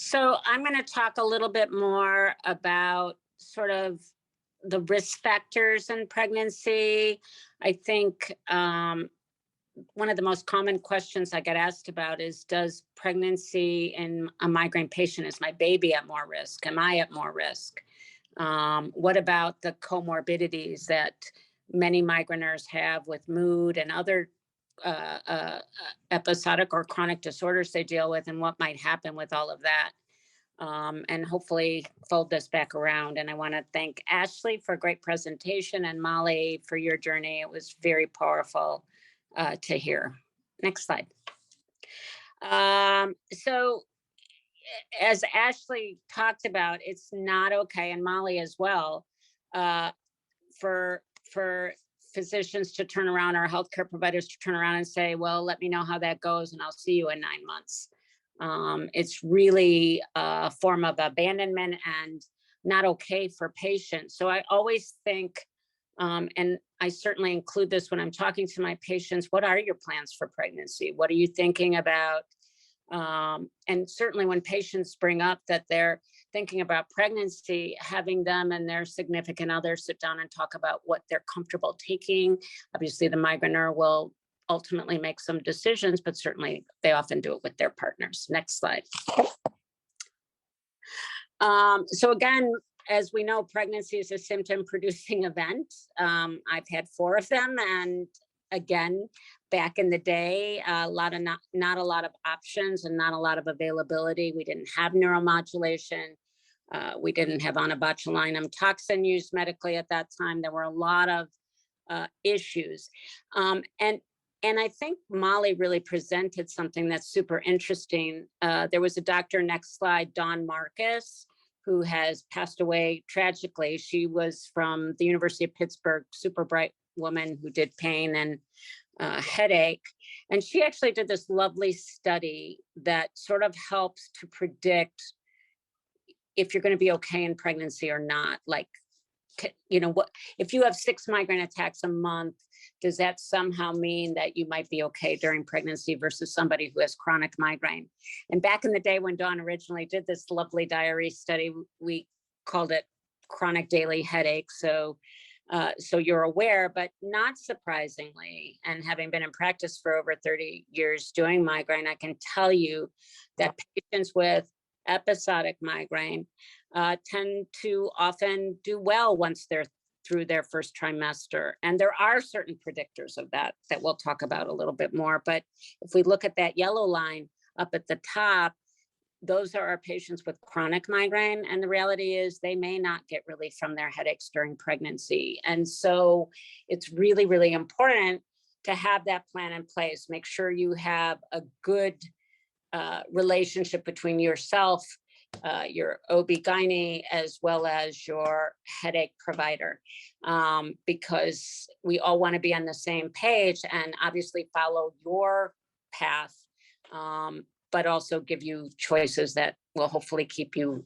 So I'm going to talk a little bit more about sort of the risk factors in pregnancy. I think one of the most common questions I get asked about is, does pregnancy in a migraine patient, is my baby at more risk? Am I at more risk? What about the comorbidities that many migraineurs have with mood and other episodic or chronic disorders they deal with, and what might happen with all of that? And hopefully fold this back around. And I want to thank Ashley for a great presentation, and Molly for your journey. It was very powerful to hear. Next slide. So as Ashley talked about, it's not okay, and Molly as well, for physicians to turn around, or healthcare providers to turn around and say, well, let me know how that goes and I'll see you in 9 months. It's really a form of abandonment and not okay for patients. So I always think, and I certainly include this when I'm talking to my patients, what are your plans for pregnancy? What are you thinking about? And certainly when patients bring up that they're thinking about pregnancy, having them and their significant other sit down and talk about what they're comfortable taking. Obviously, the migraineur will ultimately make some decisions, but certainly they often do it with their partners. Next slide. So again, as we know, pregnancy is a symptom-producing event. I've had 4 of them, and again, back in the day, not a lot of options and not a lot of availability. We didn't have neuromodulation. We didn't have onabotulinum toxin used medically at that time. There were a lot of issues. And I think Molly really presented something that's super interesting. There was a doctor, next slide, Dawn Marcus, who has passed away tragically. She was from the University of Pittsburgh, super bright woman who did pain and headache. And she actually did this lovely study that sort of helps to predict if you're going to be okay in pregnancy or not. Like, you know, what if you have 6 migraine attacks a month, does that somehow mean that you might be okay during pregnancy versus somebody who has chronic migraine? And back in the day when Dawn originally did this lovely diary study, we called it chronic daily headache. So you're aware, but not surprisingly, and having been in practice for over 30 years doing migraine, I can tell you that patients with episodic migraine tend to often do well once they're through their first trimester. And there are certain predictors of that we'll talk about a little bit more. But if we look at that yellow line up at the top, those are our patients with chronic migraine. And the reality is they may not get relief from their headaches during pregnancy. And so it's really, really important to have that plan in place. Make sure you have a good relationship between yourself, your OB-GYN, as well as your headache provider, because we all want to be on the same page and obviously follow your path, but also give you choices that will hopefully keep you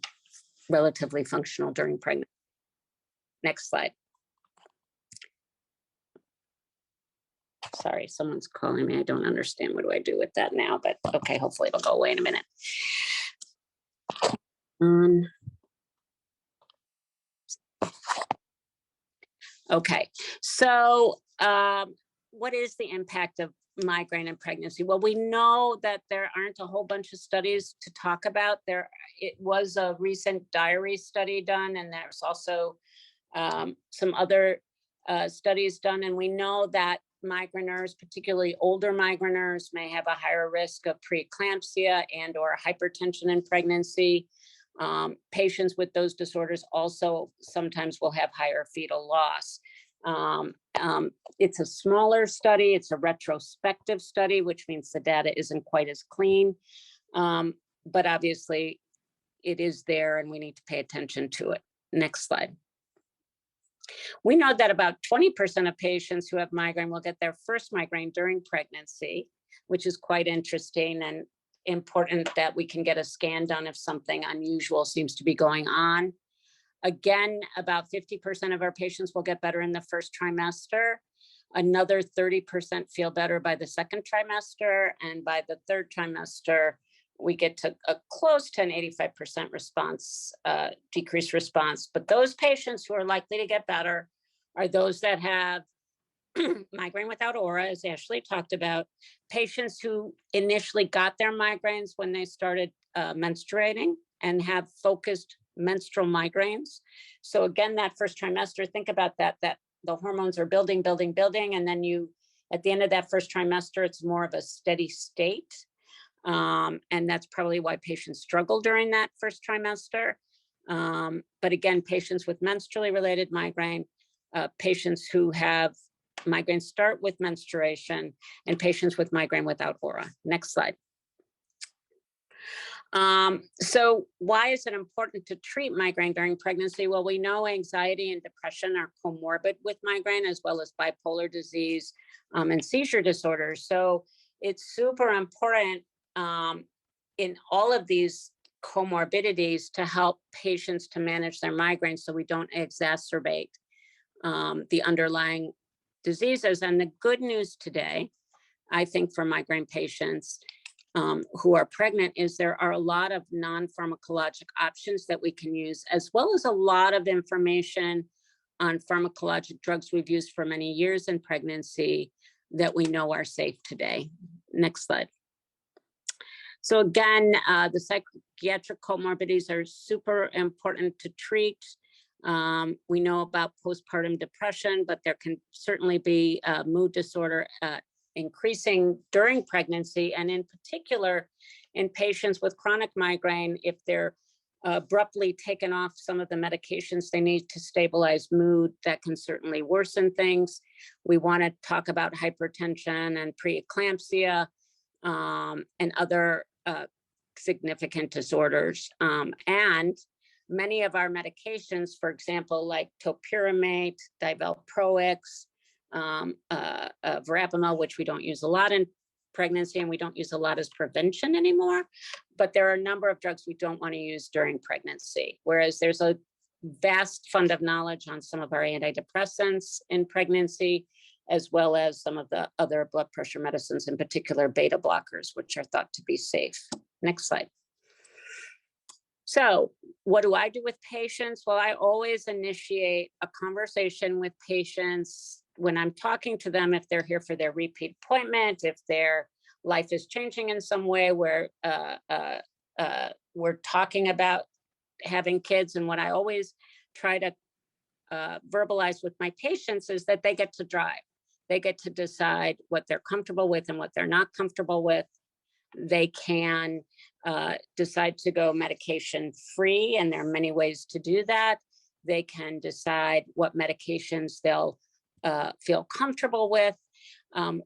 relatively functional during pregnancy. Next slide. Sorry, someone's calling me. I don't understand. What do I do with that now? But okay, hopefully it'll go away in a minute. Okay, so what is the impact of migraine and pregnancy? Well, we know that there aren't a whole bunch of studies to talk about. It was a recent diary study done, and there's also some other studies done, and we know that migraineurs, particularly older migraineurs, may have a higher risk of preeclampsia and or hypertension in pregnancy. Patients with those disorders also sometimes will have higher fetal loss. It's a smaller study. It's a retrospective study, which means the data isn't quite as clean. But obviously it is there and we need to pay attention to it. Next slide. We know that about 20% of patients who have migraine will get their first migraine during pregnancy, which is quite interesting and important that we can get a scan done if something unusual seems to be going on. Again, about 50% of our patients will get better in the first trimester. Another 30% feel better by the second trimester, and by the third trimester, we get to a close to an 85% response, decreased response. But those patients who are likely to get better are those that have migraine without aura, as Ashley talked about, patients who initially got their migraines when they started menstruating and have focused menstrual migraines. So again, that first trimester, think about that the hormones are building, and then at the end of that first trimester, it's more of a steady state. And that's probably why patients struggle during that first trimester. But again, patients with menstrually related migraine, patients who have migraine start with menstruation, and patients with migraine without aura. Next slide. So why is it important to treat migraine during pregnancy? Well, we know anxiety and depression are comorbid with migraine, as well as bipolar disease and seizure disorders. So it's super important in all of these comorbidities to help patients to manage their migraines so we don't exacerbate the underlying diseases. And the good news today, I think, for migraine patients who are pregnant is there are a lot of non-pharmacologic options that we can use, as well as a lot of information on pharmacologic drugs we've used for many years in pregnancy that we know are safe today. Next slide. So again, the psychiatric comorbidities are super important to treat. We know about postpartum depression, but there can certainly be mood disorder increasing during pregnancy, and in particular in patients with chronic migraine, if they're abruptly taken off some of the medications they need to stabilize mood, that can certainly worsen things. We want to talk about hypertension and preeclampsia and other significant disorders. And many of our medications, for example, like topiramate, divalproex, verapamil, which we don't use a lot in pregnancy and we don't use a lot as prevention anymore, but there are a number of drugs we don't want to use during pregnancy, whereas there's a vast fund of knowledge on some of our antidepressants in pregnancy, as well as some of the other blood pressure medicines, in particular beta blockers, which are thought to be safe. Next slide. So what do I do with patients? Well, I always initiate a conversation with patients when I'm talking to them, if they're here for their repeat appointment, if their life is changing in some way, where we're talking about having kids. And what I always try to verbalize with my patients is that they get to drive. They get to decide what they're comfortable with and what they're not comfortable with. They can decide to go medication free, and there are many ways to do that. They can decide what medications they'll feel comfortable with.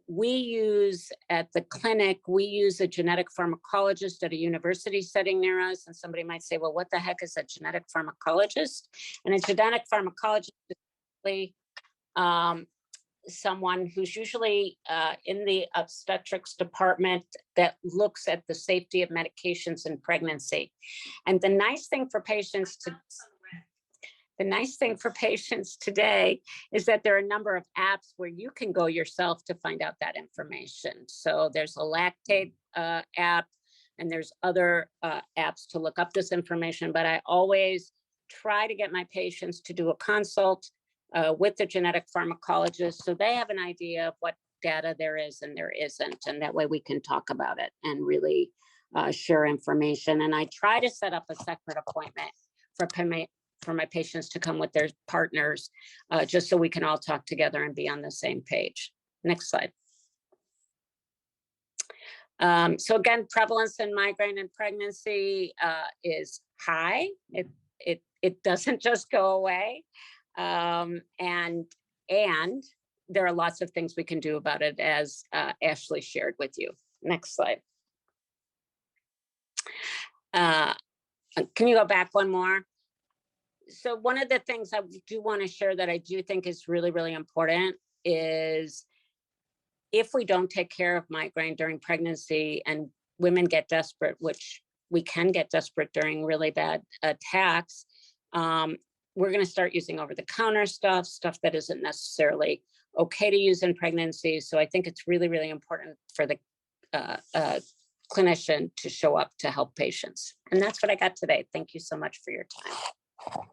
We use at the clinic, we use a genetic pharmacologist at a university setting near us. And somebody might say, well, what the heck is a genetic pharmacologist? And a genetic pharmacologist is someone who's usually in the obstetrics department that looks at the safety of medications in pregnancy. And the nice thing for patients today is that there are a number of apps where you can go yourself to find out that information. So there's a lactate app, and there's other apps to look up this information. But I always try to get my patients to do a consult with the genetic pharmacologist, so they have an idea of what data there is and there isn't, and that way we can talk about it and really share information. And I try to set up a separate appointment for my patients to come with their partners, just so we can all talk together and be on the same page. Next slide. So again, prevalence in migraine and pregnancy is high. It doesn't just go away. And there are lots of things we can do about it, as Ashley shared with you. Next slide. Can you go back one more? So one of the things I do want to share that I do think is really, really important is if we don't take care of migraine during pregnancy and women get desperate, which we can get desperate during really bad attacks, we're going to start using over-the-counter stuff that isn't necessarily okay to use in pregnancy. So I think it's really, really important for the clinician to show up to help patients. And that's what I got today. Thank you so much for your time.